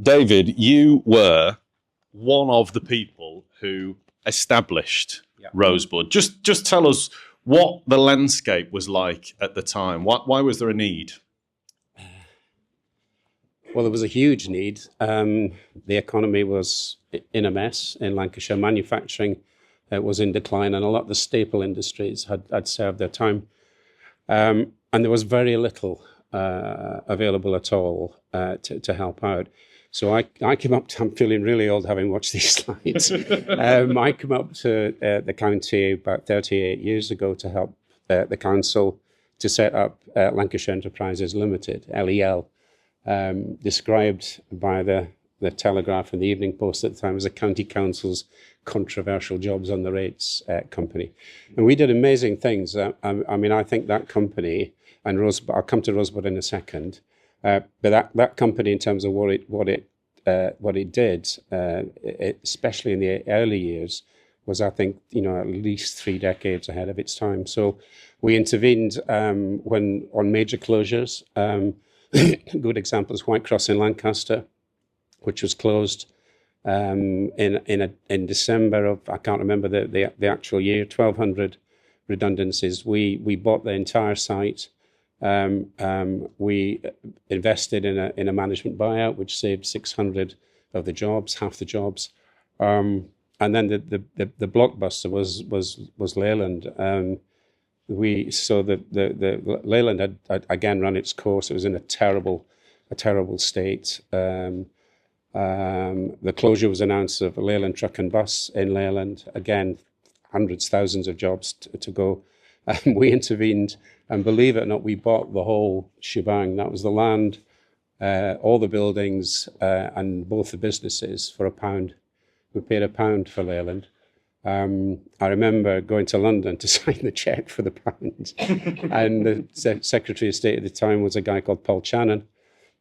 David, you were one of the people who established Rosebud. Just tell us what the landscape was like at the time. Why was there a need? Well, there was a huge need. The economy was in a mess in Lancashire. Manufacturing was in decline, and a lot of the staple industries had served their time. And there was very little available at all to help out. So I came up to, I'm feeling really old having watched these slides. I came up to the county about 38 years ago to help the council to set up Lancashire Enterprises Limited, LEL, described by the Telegraph and the Evening Post at the time as a county council's controversial jobs on the rates company. And we did amazing things. I mean, I think that company, and Rosebud, I'll come to Rosebud in a second, but that company, in terms of what it did, especially in the early years, was, I think, at least 3 decades ahead of its time. So we intervened when on major closures. Good example is Whitecross in Lancaster, which was closed in December of, I can't remember the actual year, 1,200 redundancies. We bought the entire site. We invested in a management buyout, which saved 600 of the jobs, half the jobs. And then the blockbuster was Leyland. The Leyland had again run its course. It was in a terrible state. The closure was announced of Leyland Truck and Bus in Leyland. Again, hundreds, thousands of jobs to go. We intervened, and believe it or not, we bought the whole shebang. That was the land, all the buildings, and both the businesses for £1. We paid £1 for Leyland. I remember going to London to sign the cheque for the £1. And the Secretary of State at the time was a guy called Paul Channon,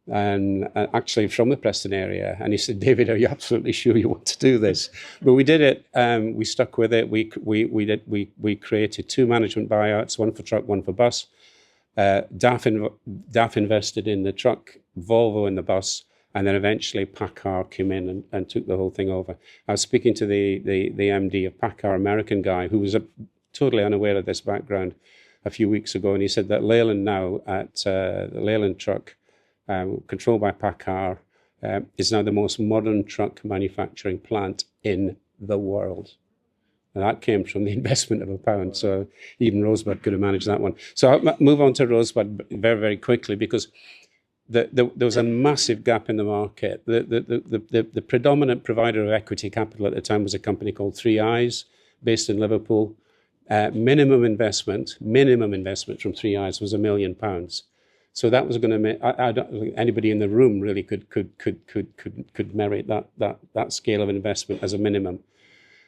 and actually from the Preston area. And he said, "David, are you absolutely sure you want to do this?" But we did it. We stuck with it. We created 2 management buyouts, one for truck, one for bus. DAF invested in the truck, Volvo in the bus, and then eventually PACCAR came in and took the whole thing over. I was speaking to the MD of PACCAR, American guy, who was totally unaware of this background a few weeks ago, and he said that Leyland now, at the Leyland Truck, controlled by PACCAR, is now the most modern truck manufacturing plant in the world. And that came from the investment of £1. So even Rosebud could have managed that one. So I'll move on to Rosebud very, very quickly, because there was a massive gap in the market. The predominant provider of equity capital at the time was a company called 3i's, based in Liverpool. Minimum investment from 3i's was £1 million. So that was going to make, I don't think anybody in the room really could merit that scale of investment as a minimum.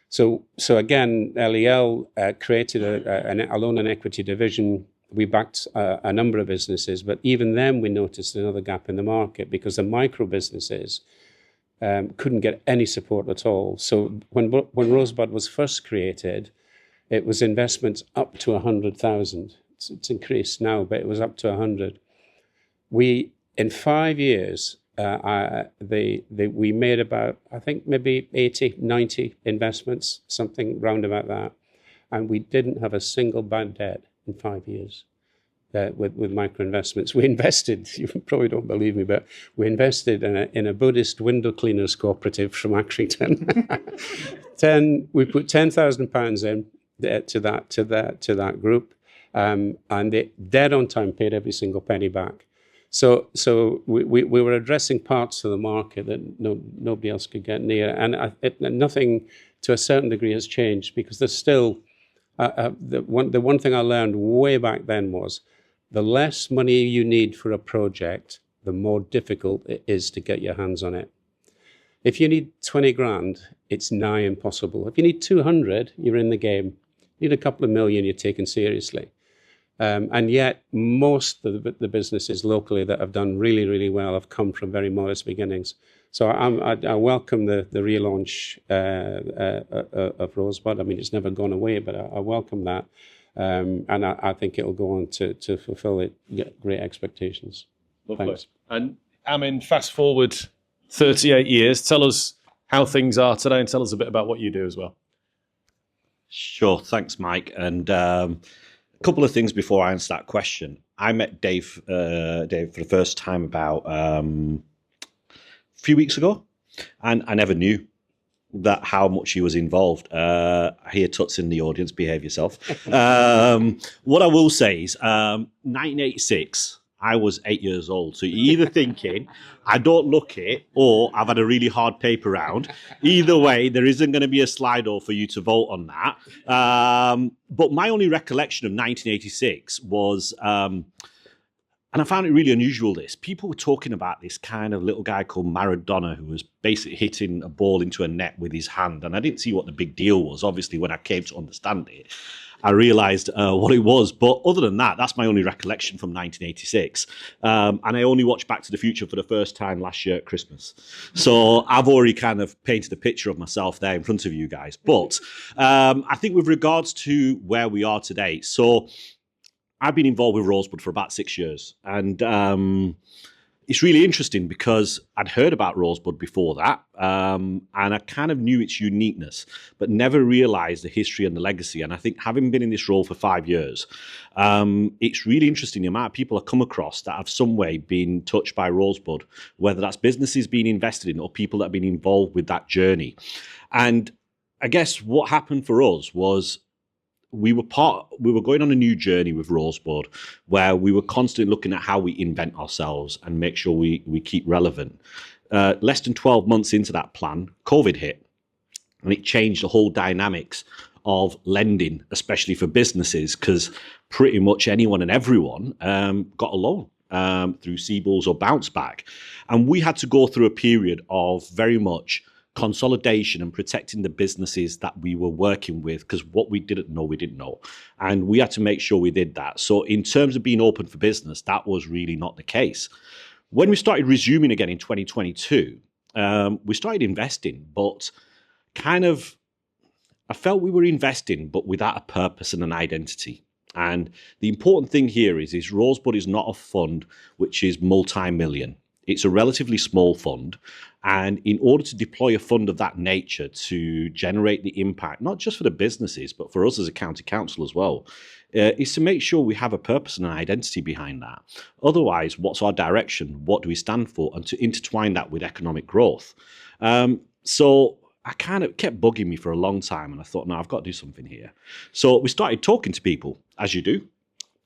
So again, LEL created a loan and equity division. We backed a number of businesses, but even then we noticed another gap in the market, because the micro businesses couldn't get any support at all. So when Rosebud was first created, it was investments up to 100,000. It's increased now, but it was up to 100. In 5 years, we made about, I think, maybe 80, 90 investments, something round about that. And we didn't have a single bad debt in 5 years with micro investments. We invested, you probably don't believe me, but we invested in a Buddhist window cleaners cooperative from Accrington. We put £10,000 in to that group, and they dead on time paid every single penny back. So we were addressing parts of the market that nobody else could get near, and nothing to a certain degree has changed, because there's still the one thing I learned way back then was the less money you need for a project, the more difficult it is to get your hands on it. If you need 20 grand, it's nigh impossible. If you need 200, you're in the game. You need a couple of million, you're taken seriously. And yet, most of the businesses locally that have done really, really well have come from very modest beginnings. So I welcome the relaunch of Rosebud. I mean, it's never gone away, but I welcome that. And I think it'll go on to fulfill great expectations. Lovely. Thanks. And Amin, fast forward 38 years. Tell us how things are today and tell us a bit about what you do as well. Sure, thanks, Mike. And a couple of things before I answer that question. I met Dave for the first time about a few weeks ago, and I never knew that how much he was involved. Here, Tuts in the audience, behave yourself. What I will say is, 1986. I was 8 years old. So you're either thinking, I don't look it, or I've had a really hard paper round. Either way, there isn't going to be a Slido for you to vote on that. But my only recollection of 1986 was, and I found it really unusual, this. People were talking about this kind of little guy called Maradona who was basically hitting a ball into a net with his hand. And I didn't see what the big deal was. Obviously, when I came to understand it, I realised what it was. But other than that, that's my only recollection from 1986. And I only watched Back to the Future for the first time last year at Christmas. So I've already kind of painted a picture of myself there in front of you guys. But I think with regards to where we are today, so I've been involved with Rosebud for about 6 years. And it's really interesting because I'd heard about Rosebud before that, and I kind of knew its uniqueness, but never realized the history and the legacy. And I think having been in this role for 5 years, it's really interesting the amount of people I come across that have some way been touched by Rosebud, whether that's businesses being invested in or people that have been involved with that journey. And I guess what happened for us was we were going on a new journey with Rosebud where we were constantly looking at how we invent ourselves and make sure we keep relevant. Less than 12 months into that plan, COVID hit, and it changed the whole dynamics of lending, especially for businesses, because pretty much anyone and everyone got a loan through CBILS or Bounce Back. And we had to go through a period of very much consolidation and protecting the businesses that we were working with, because what we didn't know, we didn't know. And we had to make sure we did that. So in terms of being open for business, that was really not the case. When we started resuming again in 2022, we started investing, but kind of, I felt we were investing, but without a purpose and an identity. And the important thing here is Rosebud is not a fund which is multi-million. It's a relatively small fund. And in order to deploy a fund of that nature to generate the impact, not just for the businesses, but for us as a county council as well, is to make sure we have a purpose and an identity behind that. Otherwise, what's our direction? What do we stand for? And to intertwine that with economic growth. So I kind of kept bugging me for a long time. And I thought, no, I've got to do something here. So we started talking to people, as you do.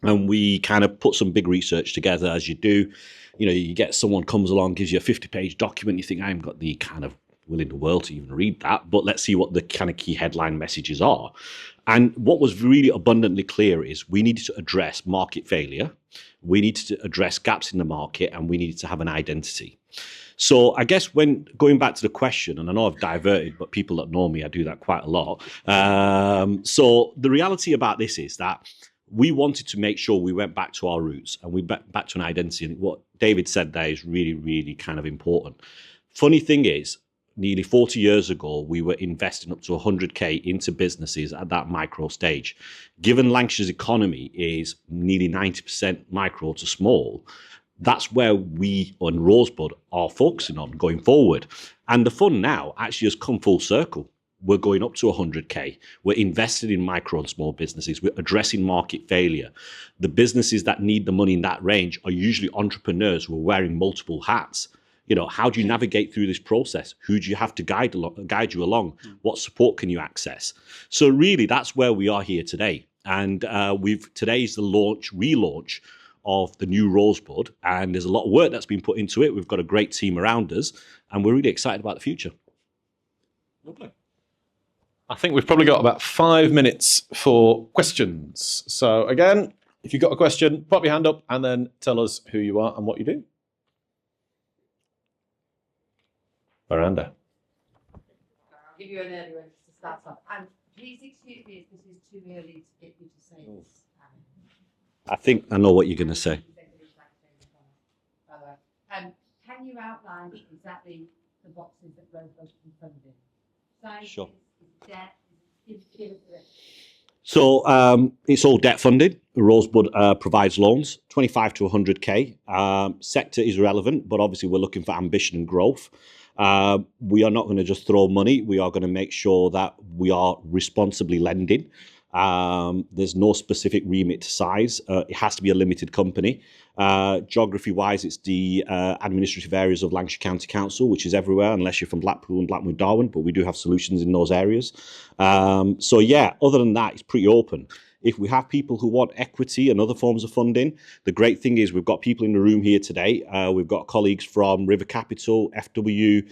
And we kind of put some big research together, as you do. You know, you get someone comes along, gives you a 50-page document. You think, I haven't got the kind of will in the world to even read that, but let's see what the kind of key headline messages are. And what was really abundantly clear is we needed to address market failure. We needed to address gaps in the market, and we needed to have an identity. So I guess when going back to the question, and I know I've diverted, but people that know me, I do that quite a lot. So the reality about this is that we wanted to make sure we went back to our roots and we went back to an identity. And what David said there is really, really kind of important. Funny thing is, nearly 40 years ago, we were investing up to 100K into businesses at that micro stage. Given Lancashire's economy is nearly 90% micro to small, that's where we on Rosebud are focusing on going forward. And the fund now actually has come full circle. We're going up to 100K. We're invested in micro and small businesses. We're addressing market failure. The businesses that need the money in that range are usually entrepreneurs who are wearing multiple hats. You know, how do you navigate through this process? Who do you have to guide you along? What support can you access? So really, that's where we are here today. And today's the relaunch of the new Rosebud. And there's a lot of work that's been put into it. We've got a great team around us, and we're really excited about the future. Lovely. I think we've probably got about 5 minutes for questions. So again, if you've got a question, pop your hand up and then tell us who you are and what you do. Miranda. I'll give you an early one to start off. And please excuse me if this is too early to get you to say this. I think I know what you're going to say. Can you outline exactly the boxes that Rosebud can fund in? Science, Sure. Debt, give us a So it's all debt funded. Rosebud provides loans, 25 to 100K. Sector is relevant, but obviously we're looking for ambition and growth. We are not going to just throw money. We are going to make sure that we are responsibly lending. There's no specific remit to size. It has to be a limited company. Geography-wise, it's the administrative areas of Lancashire County Council, which is everywhere, unless you're from Blackpool and Blackburn Darwen, but we do have solutions in those areas. So yeah, other than that, it's pretty open. If we have people who want equity and other forms of funding, the great thing is we've got people in the room here today. We've got colleagues from River Capital, FW,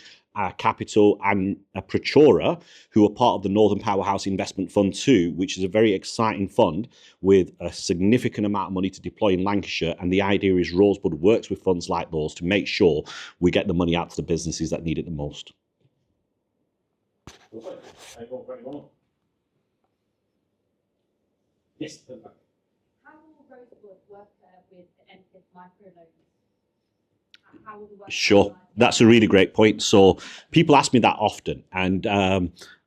Capital and Prochora, who are part of the Northern Powerhouse Investment Fund 2, which is a very exciting fund with a significant amount of money to deploy in Lancashire. And the idea is Rosebud works with funds like those to make sure we get the money out to the businesses that need it the most. Yes. How will Rosebud work with the NPIF microloans? How will the work Sure, that's a really great point. So people ask me that often, and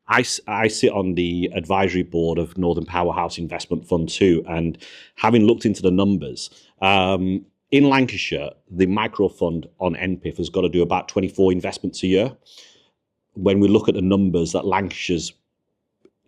I sit on the advisory board of Northern Powerhouse Investment Fund 2, and having looked into the numbers, in Lancashire, the micro fund on NPIF has got to do about 24 investments a year. When we look at the numbers, that Lancashire's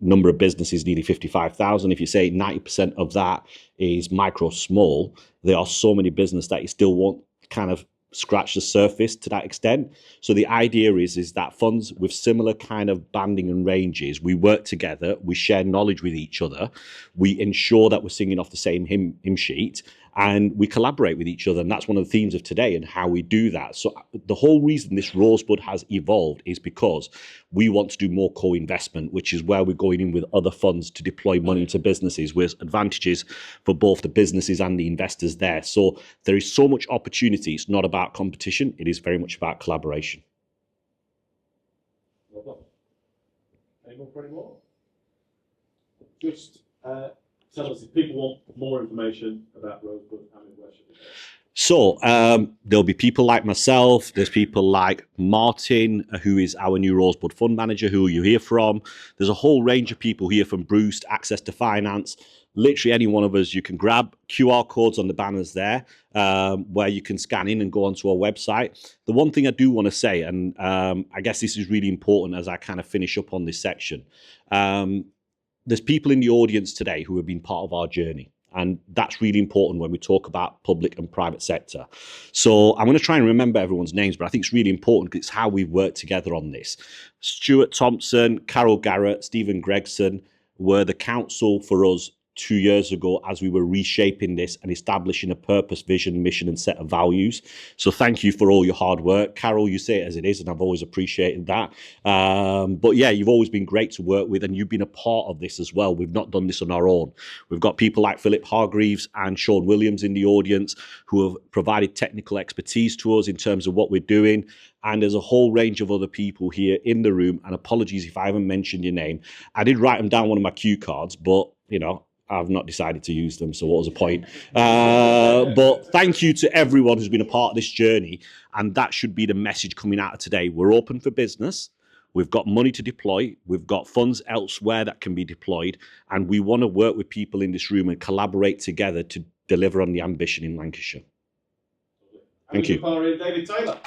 number of businesses, nearly 55,000. If you say 90% of that is micro small, there are so many businesses that you still won't kind of scratch the surface to that extent. So the idea is that funds with similar kind of banding and ranges, we work together, we share knowledge with each other, we ensure that we're singing off the same hymn sheet, and we collaborate with each other. And that's one of the themes of today and how we do that. So the whole reason this Rosebud has evolved is because we want to do more co-investment, which is where we're going in with other funds to deploy money into businesses with advantages for both the businesses and the investors there. So there is so much opportunity. It's not about competition. It is very much about collaboration. Well done. Anyone for any more? Just tell us if people want more information about Rosebud, Amin, where should they go? So there'll be people like myself. There's people like Martin, who is our new Rosebud fund manager, who you hear from. There's a whole range of people here from Bruce, Access to Finance. Literally any one of us, you can grab QR codes on the banners there, where you can scan in and go onto our website. The one thing I do want to say, and I guess this is really important as I kind of finish up on this section, there's people in the audience today who have been part of our journey. And that's really important when we talk about public and private sector. So I'm going to try and remember everyone's names, but I think it's really important because it's how we work together on this. Stuart Thompson, Carol Garrett, Stephen Gregson were the counsel for us 2 years ago as we were reshaping this and establishing a purpose, vision, mission, and set of values. So thank you for all your hard work. Carol, you say it as it is, and I've always appreciated that. But yeah, you've always been great to work with, and you've been a part of this as well. We've not done this on our own. We've got people like Philip Hargreaves and Sean Williams in the audience who have provided technical expertise to us in terms of what we're doing. And there's a whole range of other people here in the room. And apologies if I haven't mentioned your name. I did write them down on one of my cue cards, but, you know, I've not decided to use them, so what was the point? But thank you to everyone who's been a part of this journey, and that should be the message coming out of today. We're open for business. We've got money to deploy. We've got funds elsewhere that can be deployed, and we want to work with people in this room and collaborate together to deliver on the ambition in Lancashire. Thank you. Vepari and David Taylor.